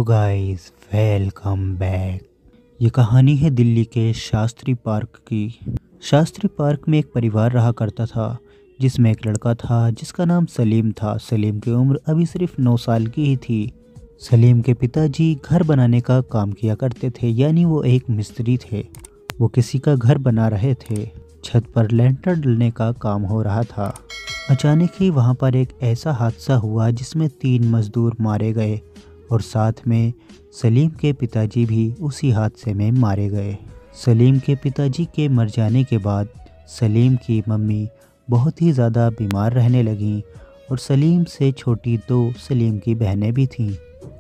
Guys, welcome back. ये कहानी है दिल्ली के शास्त्री पार्क की। शास्त्री पार्क में एक परिवार रहा करता था जिसमें एक लड़का था जिसका नाम सलीम था। सलीम की उम्र अभी सिर्फ 9 साल की ही थी। सलीम के पिताजी घर बनाने का काम किया करते थे, यानी वो एक मिस्त्री थे। वो किसी का घर बना रहे थे। छत पर लेंटर डलने का काम हो रहा था। अचानक ही वहाँ पर एक ऐसा हादसा हुआ जिसमें 3 मजदूर मारे गए और साथ में सलीम के पिताजी भी उसी हादसे में मारे गए। सलीम के पिताजी के मर जाने के बाद सलीम की मम्मी बहुत ही ज़्यादा बीमार रहने लगीं और सलीम से छोटी 2 सलीम की बहनें भी थीं।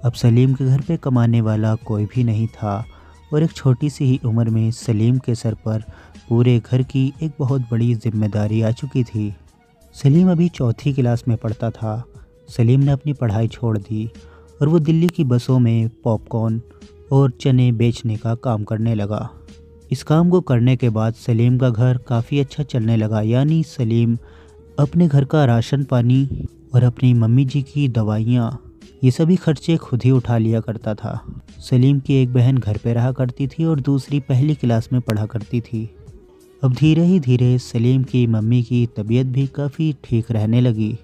अब सलीम के घर पे कमाने वाला कोई भी नहीं था और एक छोटी सी ही उम्र में सलीम के सर पर पूरे घर की एक बहुत बड़ी जिम्मेदारी आ चुकी थी। सलीम अभी 4th क्लास में पढ़ता था। सलीम ने अपनी पढ़ाई छोड़ दी और वो दिल्ली की बसों में पॉपकॉर्न और चने बेचने का काम करने लगा। इस काम को करने के बाद सलीम का घर काफ़ी अच्छा चलने लगा, यानी सलीम अपने घर का राशन पानी और अपनी मम्मी जी की दवाइयाँ ये सभी खर्चे खुद ही उठा लिया करता था। सलीम की एक बहन घर पे रहा करती थी और दूसरी पहली क्लास में पढ़ा करती थी। अब धीरे ही धीरे सलीम की मम्मी की तबीयत भी काफ़ी ठीक रहने लगी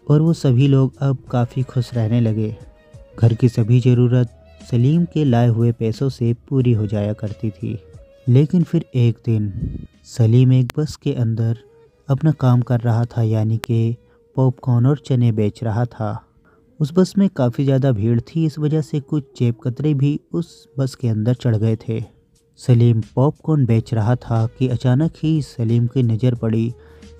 और वो सभी लोग अब काफ़ी खुश रहने लगे। घर की सभी ज़रूरत सलीम के लाए हुए पैसों से पूरी हो जाया करती थी। लेकिन फिर एक दिन सलीम एक बस के अंदर अपना काम कर रहा था, यानी कि पॉपकॉर्न और चने बेच रहा था। उस बस में काफ़ी ज़्यादा भीड़ थी, इस वजह से कुछ जेब कतरे भी उस बस के अंदर चढ़ गए थे। सलीम पॉपकॉर्न बेच रहा था कि अचानक ही सलीम की नज़र पड़ी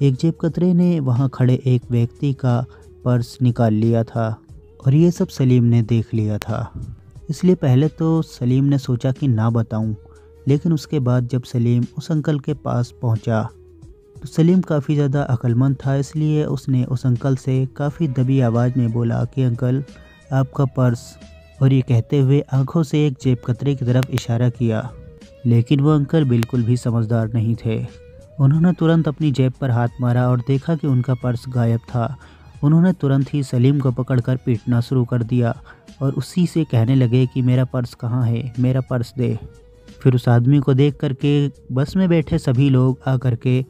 एक जेब कतरे ने वहाँ खड़े एक व्यक्ति का पर्स निकाल लिया था और ये सब सलीम ने देख लिया था। इसलिए पहले तो सलीम ने सोचा कि ना बताऊं, लेकिन उसके बाद जब सलीम उस अंकल के पास पहुंचा तो सलीम काफ़ी ज़्यादा अक्लमंद था, इसलिए उसने उस अंकल से काफ़ी दबी आवाज़ में बोला कि अंकल, आपका पर्स, और ये कहते हुए आंखों से एक जेब कतरे की तरफ इशारा किया। लेकिन वो अंकल बिल्कुल भी समझदार नहीं थे। उन्होंने तुरंत अपनी जेब पर हाथ मारा और देखा कि उनका पर्स गायब था। उन्होंने तुरंत ही सलीम को पकड़कर पीटना शुरू कर दिया और उसी से कहने लगे कि मेरा पर्स कहाँ है, मेरा पर्स दे। फिर उस आदमी को देख करके बस में बैठे सभी लोग आकर के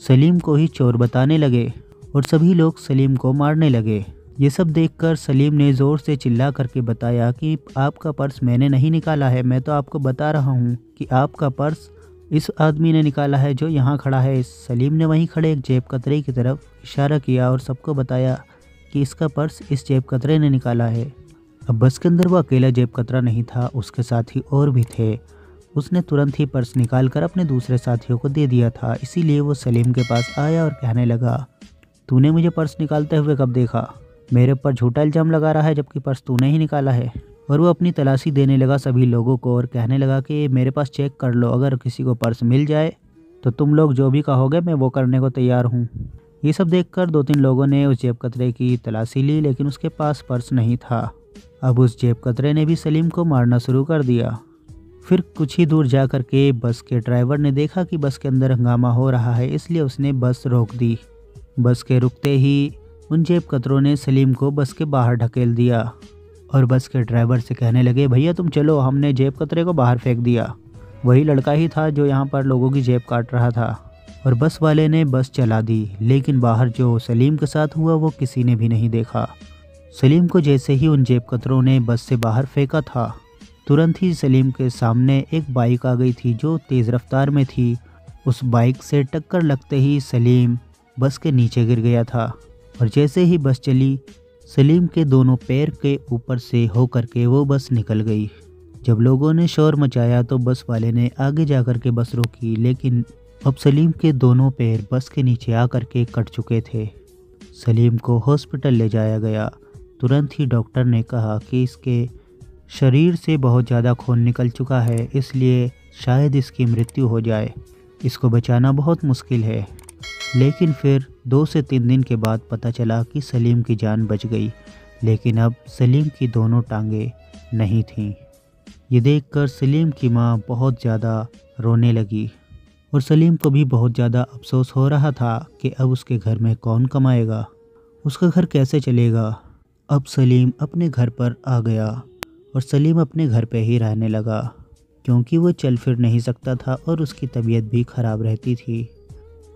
सलीम को ही चोर बताने लगे और सभी लोग सलीम को मारने लगे। ये सब देखकर सलीम ने ज़ोर से चिल्ला करके बताया कि आपका पर्स मैंने नहीं निकाला है, मैं तो आपको बता रहा हूँ कि आपका पर्स इस आदमी ने निकाला है जो यहाँ खड़ा है। सलीम ने वहीं खड़े एक जेब कतरे की तरफ इशारा किया और सबको बताया कि इसका पर्स इस जेब कतरे ने निकाला है। अब बस के अंदर वो अकेला जेब कतरा नहीं था, उसके साथी और भी थे। उसने तुरंत ही पर्स निकाल कर अपने दूसरे साथियों को दे दिया था। इसीलिए वो सलीम के पास आया और कहने लगा, तूने मुझे पर्स निकालते हुए कब देखा? मेरे ऊपर झूठा इल्ज़ाम लगा रहा है, जबकि पर्स तूने ही निकाला है। और वो अपनी तलाशी देने लगा सभी लोगों को और कहने लगा कि मेरे पास चेक कर लो, अगर किसी को पर्स मिल जाए तो तुम लोग जो भी कहोगे मैं वो करने को तैयार हूँ। ये सब देखकर 2-3 लोगों ने उस जेब कतरे की तलाशी ली, लेकिन उसके पास पर्स नहीं था। अब उस जेब कतरे ने भी सलीम को मारना शुरू कर दिया। फिर कुछ ही दूर जा कर के बस के ड्राइवर ने देखा कि बस के अंदर हंगामा हो रहा है, इसलिए उसने बस रोक दी। बस के रुकते ही उन जेब कतरों ने सलीम को बस के बाहर ढकेल दिया और बस के ड्राइवर से कहने लगे, भैया तुम चलो, हमने जेब कतरे को बाहर फेंक दिया। वही लड़का ही था जो यहाँ पर लोगों की जेब काट रहा था। और बस वाले ने बस चला दी, लेकिन बाहर जो सलीम के साथ हुआ वो किसी ने भी नहीं देखा। सलीम को जैसे ही उन जेब कतरों ने बस से बाहर फेंका था, तुरंत ही सलीम के सामने एक बाइक आ गई थी जो तेज़ रफ्तार में थी। उस बाइक से टक्कर लगते ही सलीम बस के नीचे गिर गया था और जैसे ही बस चली, सलीम के दोनों पैर के ऊपर से होकर के वो बस निकल गई। जब लोगों ने शोर मचाया तो बस वाले ने आगे जाकर के बस रोकी, लेकिन अब सलीम के दोनों पैर बस के नीचे आकर के कट चुके थे। सलीम को हॉस्पिटल ले जाया गया। तुरंत ही डॉक्टर ने कहा कि इसके शरीर से बहुत ज़्यादा खून निकल चुका है, इसलिए शायद इसकी मृत्यु हो जाए। इसको बचाना बहुत मुश्किल है। लेकिन फिर 2 से 3 दिन के बाद पता चला कि सलीम की जान बच गई, लेकिन अब सलीम की दोनों टांगें नहीं थीं। ये देखकर सलीम की माँ बहुत ज़्यादा रोने लगी और सलीम को भी बहुत ज़्यादा अफसोस हो रहा था कि अब उसके घर में कौन कमाएगा, उसका घर कैसे चलेगा। अब सलीम अपने घर पर आ गया और सलीम अपने घर पे ही रहने लगा क्योंकि वो चल फिर नहीं सकता था और उसकी तबीयत भी ख़राब रहती थी।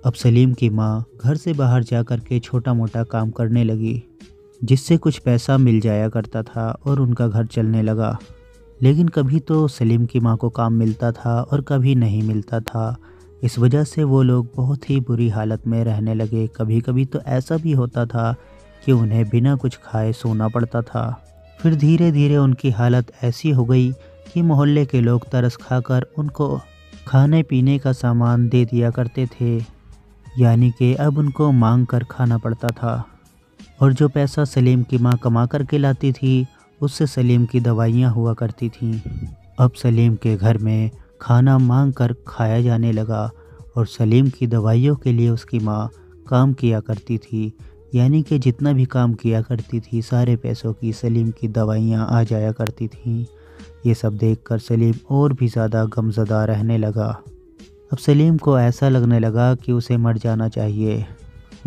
अब सलीम की माँ घर से बाहर जा कर के छोटा मोटा काम करने लगी, जिससे कुछ पैसा मिल जाया करता था और उनका घर चलने लगा। लेकिन कभी तो सलीम की माँ को काम मिलता था और कभी नहीं मिलता था। इस वजह से वो लोग बहुत ही बुरी हालत में रहने लगे। कभी कभी तो ऐसा भी होता था कि उन्हें बिना कुछ खाए सोना पड़ता था। फिर धीरे धीरे उनकी हालत ऐसी हो गई कि मोहल्ले के लोग तरस खाकर उनको खाने पीने का सामान दे दिया करते थे, यानी कि अब उनको मांग कर खाना पड़ता था। और जो पैसा सलीम की माँ कमा कर के लाती थी, उससे सलीम की दवाइयाँ हुआ करती थीं। अब सलीम के घर में खाना मांग कर खाया जाने लगा और सलीम की दवाइयों के लिए उसकी माँ काम किया करती थी, यानी कि जितना भी काम किया करती थी सारे पैसों की सलीम की दवाइयाँ आ जाया करती थीं। ये सब देखकर सलीम और भी ज़्यादा गमज़दा रहने लगा। अब सलीम को ऐसा लगने लगा कि उसे मर जाना चाहिए।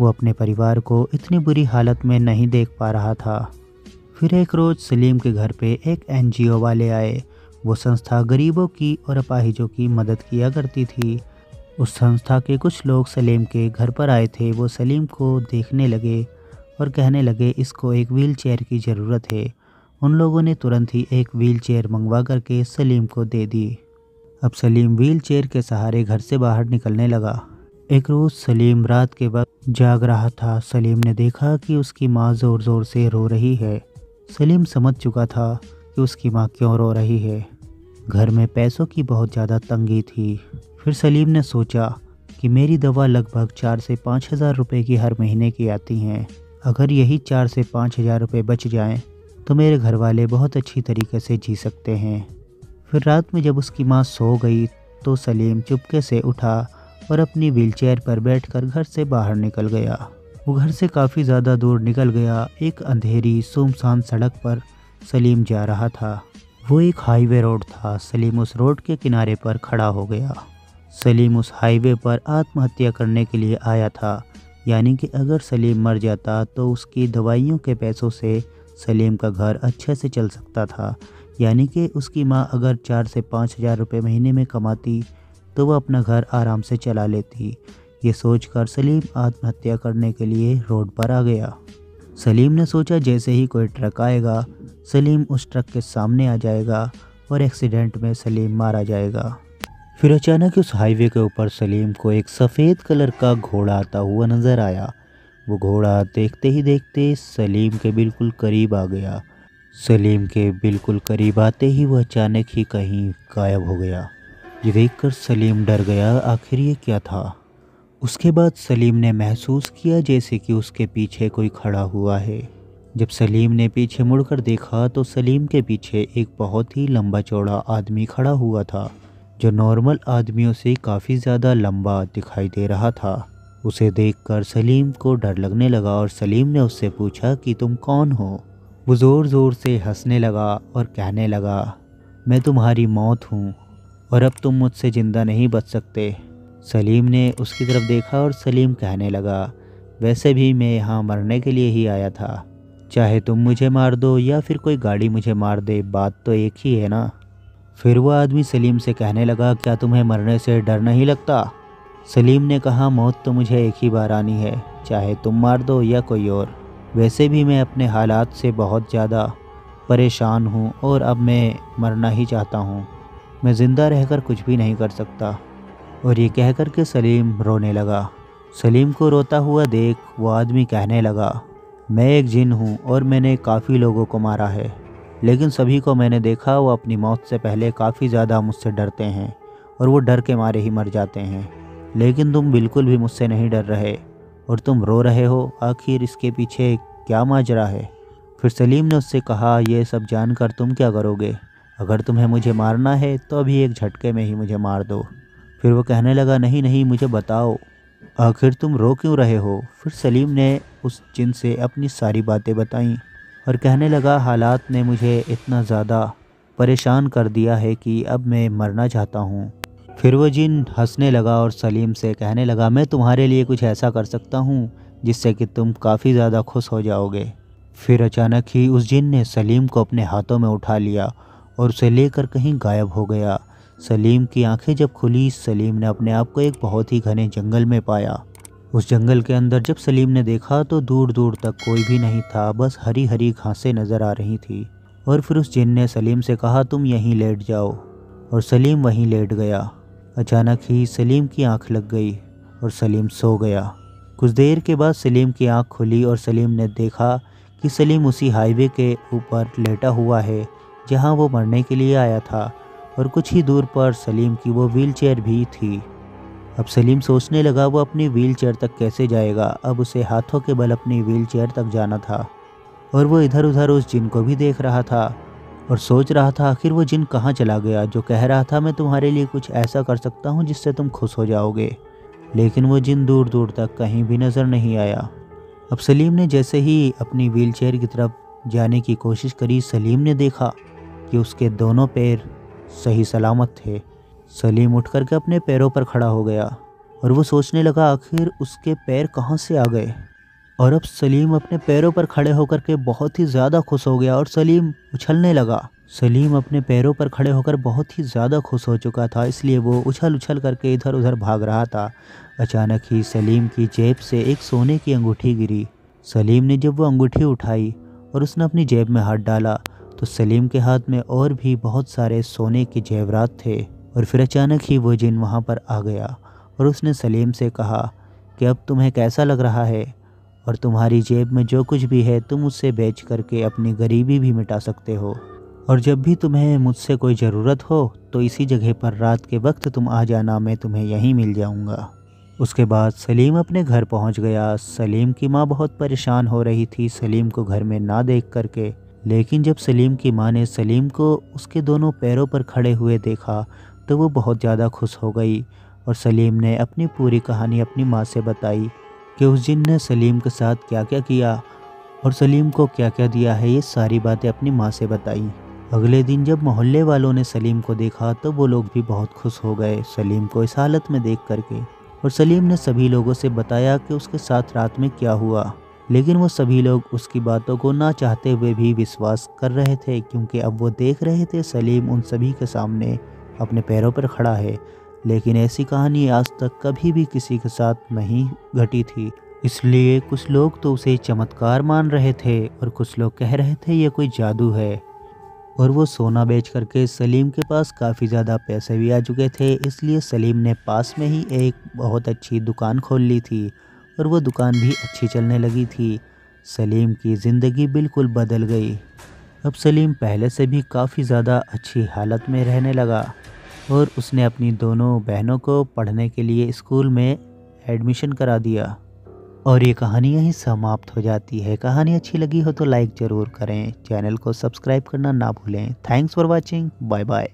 वो अपने परिवार को इतनी बुरी हालत में नहीं देख पा रहा था। फिर एक रोज़ सलीम के घर पे एक एनजीओ वाले आए। वो संस्था गरीबों की और अपाहिजों की मदद किया करती थी। उस संस्था के कुछ लोग सलीम के घर पर आए थे। वो सलीम को देखने लगे और कहने लगे इसको एक व्हील चेयर की ज़रूरत है। उन लोगों ने तुरंत ही एक व्हील चेयर मंगवा करके सलीम को दे दी। अब सलीम व्हील चेयर के सहारे घर से बाहर निकलने लगा। एक रोज़ सलीम रात के वक्त जाग रहा था। सलीम ने देखा कि उसकी माँ ज़ोर ज़ोर से रो रही है। सलीम समझ चुका था कि उसकी माँ क्यों रो रही है। घर में पैसों की बहुत ज़्यादा तंगी थी। फिर सलीम ने सोचा कि मेरी दवा लगभग 4 से 5 हज़ार रुपये की हर महीने की आती हैं। अगर यही 4 से 5 हज़ार रुपये बच जाएं तो मेरे घर वाले बहुत अच्छी तरीके से जी सकते हैं। फिर रात में जब उसकी माँ सो गई तो सलीम चुपके से उठा और अपनी व्हीलचेयर पर बैठकर घर से बाहर निकल गया। वो घर से काफ़ी ज़्यादा दूर निकल गया। एक अंधेरी सुनसान सड़क पर सलीम जा रहा था। वो एक हाईवे रोड था। सलीम उस रोड के किनारे पर खड़ा हो गया। सलीम उस हाईवे पर आत्महत्या करने के लिए आया था, यानी कि अगर सलीम मर जाता तो उसकी दवाइयों के पैसों से सलीम का घर अच्छे से चल सकता था, यानी कि उसकी माँ अगर 4 से 5 हज़ार रुपये महीने में कमाती तो वह अपना घर आराम से चला लेती। ये सोचकर सलीम आत्महत्या करने के लिए रोड पर आ गया। सलीम ने सोचा जैसे ही कोई ट्रक आएगा सलीम उस ट्रक के सामने आ जाएगा और एक्सीडेंट में सलीम मारा जाएगा। फिर अचानक उस हाईवे के ऊपर सलीम को एक सफ़ेद कलर का घोड़ा आता हुआ नज़र आया। वो घोड़ा देखते ही देखते सलीम के बिल्कुल करीब आ गया। सलीम के बिल्कुल करीब आते ही वो अचानक ही कहीं गायब हो गया। ये देखकर सलीम डर गया, आखिर ये क्या था। उसके बाद सलीम ने महसूस किया जैसे कि उसके पीछे कोई खड़ा हुआ है। जब सलीम ने पीछे मुड़कर देखा तो सलीम के पीछे एक बहुत ही लंबा चौड़ा आदमी खड़ा हुआ था, जो नॉर्मल आदमियों से काफ़ी ज़्यादा लंबा दिखाई दे रहा था। उसे देखकर सलीम को डर लगने लगा और सलीम ने उससे पूछा कि तुम कौन हो। वो ज़ोर ज़ोर से हंसने लगा और कहने लगा मैं तुम्हारी मौत हूँ और अब तुम मुझसे ज़िंदा नहीं बच सकते। सलीम ने उसकी तरफ देखा और सलीम कहने लगा वैसे भी मैं यहाँ मरने के लिए ही आया था, चाहे तुम मुझे मार दो या फिर कोई गाड़ी मुझे मार दे, बात तो एक ही है ना। फिर वो आदमी सलीम से कहने लगा क्या तुम्हें मरने से डर नहीं लगता। सलीम ने कहा मौत तो मुझे एक ही बार आनी है, चाहे तुम मार दो या कोई और। वैसे भी मैं अपने हालात से बहुत ज़्यादा परेशान हूँ और अब मैं मरना ही चाहता हूँ। मैं ज़िंदा रहकर कुछ भी नहीं कर सकता। और ये कहकर के सलीम रोने लगा। सलीम को रोता हुआ देख वो आदमी कहने लगा मैं एक जिन हूँ और मैंने काफ़ी लोगों को मारा है, लेकिन सभी को मैंने देखा वो अपनी मौत से पहले काफ़ी ज़्यादा मुझसे डरते हैं और वो डर के मारे ही मर जाते हैं। लेकिन तुम बिल्कुल भी मुझसे नहीं डर रहे और तुम रो रहे हो, आखिर इसके पीछे क्या माजरा है। फिर सलीम ने उससे कहा ये सब जानकर तुम क्या करोगे, अगर तुम्हें मुझे मारना है तो अभी एक झटके में ही मुझे मार दो। फिर वो कहने लगा नहीं नहीं मुझे बताओ, आखिर तुम रो क्यों रहे हो। फिर सलीम ने उस जिन से अपनी सारी बातें बताईं और कहने लगा हालात ने मुझे इतना ज़्यादा परेशान कर दिया है कि अब मैं मरना चाहता हूँ। फिर वो जिन हंसने लगा और सलीम से कहने लगा मैं तुम्हारे लिए कुछ ऐसा कर सकता हूँ जिससे कि तुम काफ़ी ज़्यादा खुश हो जाओगे। फिर अचानक ही उस जिन ने सलीम को अपने हाथों में उठा लिया और उसे लेकर कहीं गायब हो गया। सलीम की आंखें जब खुली, सलीम ने अपने आप को एक बहुत ही घने जंगल में पाया। उस जंगल के अंदर जब सलीम ने देखा तो दूर दूर तक कोई भी नहीं था, बस हरी हरी घासें नज़र आ रही थी। और फिर उस जिन ने सलीम से कहा, तुम यहीं लेट जाओ, और सलीम वहीं लेट गया। अचानक ही सलीम की आंख लग गई और सलीम सो गया। कुछ देर के बाद सलीम की आंख खुली और सलीम ने देखा कि सलीम उसी हाईवे के ऊपर लेटा हुआ है जहां वो मरने के लिए आया था, और कुछ ही दूर पर सलीम की वो व्हीलचेयर भी थी। अब सलीम सोचने लगा वो अपनी व्हीलचेयर तक कैसे जाएगा। अब उसे हाथों के बल अपनी व्हीलचेयर तक जाना था, और वो इधर उधर उस जिन को भी देख रहा था और सोच रहा था आखिर वो जिन कहाँ चला गया जो कह रहा था मैं तुम्हारे लिए कुछ ऐसा कर सकता हूँ जिससे तुम खुश हो जाओगे। लेकिन वो जिन दूर दूर तक कहीं भी नज़र नहीं आया। अब सलीम ने जैसे ही अपनी व्हीलचेयर की तरफ जाने की कोशिश करी, सलीम ने देखा कि उसके दोनों पैर सही सलामत थे। सलीम उठ करके अपने पैरों पर खड़ा हो गया और वो सोचने लगा आखिर उसके पैर कहाँ से आ गए। और अब सलीम अपने पैरों पर खड़े होकर के बहुत ही ज़्यादा खुश हो गया और सलीम उछलने लगा। सलीम अपने पैरों पर खड़े होकर बहुत ही ज़्यादा खुश हो चुका था, इसलिए वो उछल उछल करके इधर उधर भाग रहा था। अचानक ही सलीम की जेब से एक सोने की अंगूठी गिरी। सलीम ने जब वो अंगूठी उठाई और उसने अपनी जेब में हाथ डाला तो सलीम के हाथ में और भी बहुत सारे सोने के जेवरात थे। और फिर अचानक ही वो जिन वहाँ पर आ गया और उसने सलीम से कहा कि अब तुम्हें कैसा लग रहा है, और तुम्हारी जेब में जो कुछ भी है तुम उससे बेच करके अपनी गरीबी भी मिटा सकते हो, और जब भी तुम्हें मुझसे कोई ज़रूरत हो तो इसी जगह पर रात के वक्त तुम आ जाना, मैं तुम्हें यहीं मिल जाऊंगा। उसके बाद सलीम अपने घर पहुंच गया। सलीम की माँ बहुत परेशान हो रही थी सलीम को घर में ना देख करके, लेकिन जब सलीम की माँ ने सलीम को उसके दोनों पैरों पर खड़े हुए देखा तो वो बहुत ज़्यादा खुश हो गई। और सलीम ने अपनी पूरी कहानी अपनी माँ से बताई कि उस जिन ने सलीम के साथ क्या क्या किया और सलीम को क्या क्या दिया है। ये सारी बातें अपनी माँ से बताई। अगले दिन जब मोहल्ले वालों ने सलीम को देखा तो वो लोग भी बहुत खुश हो गए सलीम को इस हालत में देख करके। और सलीम ने सभी लोगों से बताया कि उसके साथ रात में क्या हुआ, लेकिन वो सभी लोग उसकी बातों को ना चाहते हुए भी विश्वास कर रहे थे, क्योंकि अब वो देख रहे थे सलीम उन सभी के सामने अपने पैरों पर खड़ा है। लेकिन ऐसी कहानी आज तक कभी भी किसी के साथ नहीं घटी थी, इसलिए कुछ लोग तो उसे चमत्कार मान रहे थे और कुछ लोग कह रहे थे ये कोई जादू है। और वो सोना बेच करके सलीम के पास काफ़ी ज़्यादा पैसे भी आ चुके थे, इसलिए सलीम ने पास में ही एक बहुत अच्छी दुकान खोल ली थी और वो दुकान भी अच्छी चलने लगी थी। सलीम की ज़िंदगी बिल्कुल बदल गई। अब सलीम पहले से भी काफ़ी ज़्यादा अच्छी हालत में रहने लगा और उसने अपनी दोनों बहनों को पढ़ने के लिए स्कूल में एडमिशन करा दिया। और ये कहानी यहीं समाप्त हो जाती है। कहानी अच्छी लगी हो तो लाइक ज़रूर करें, चैनल को सब्सक्राइब करना ना भूलें। Thanks for watching, bye bye.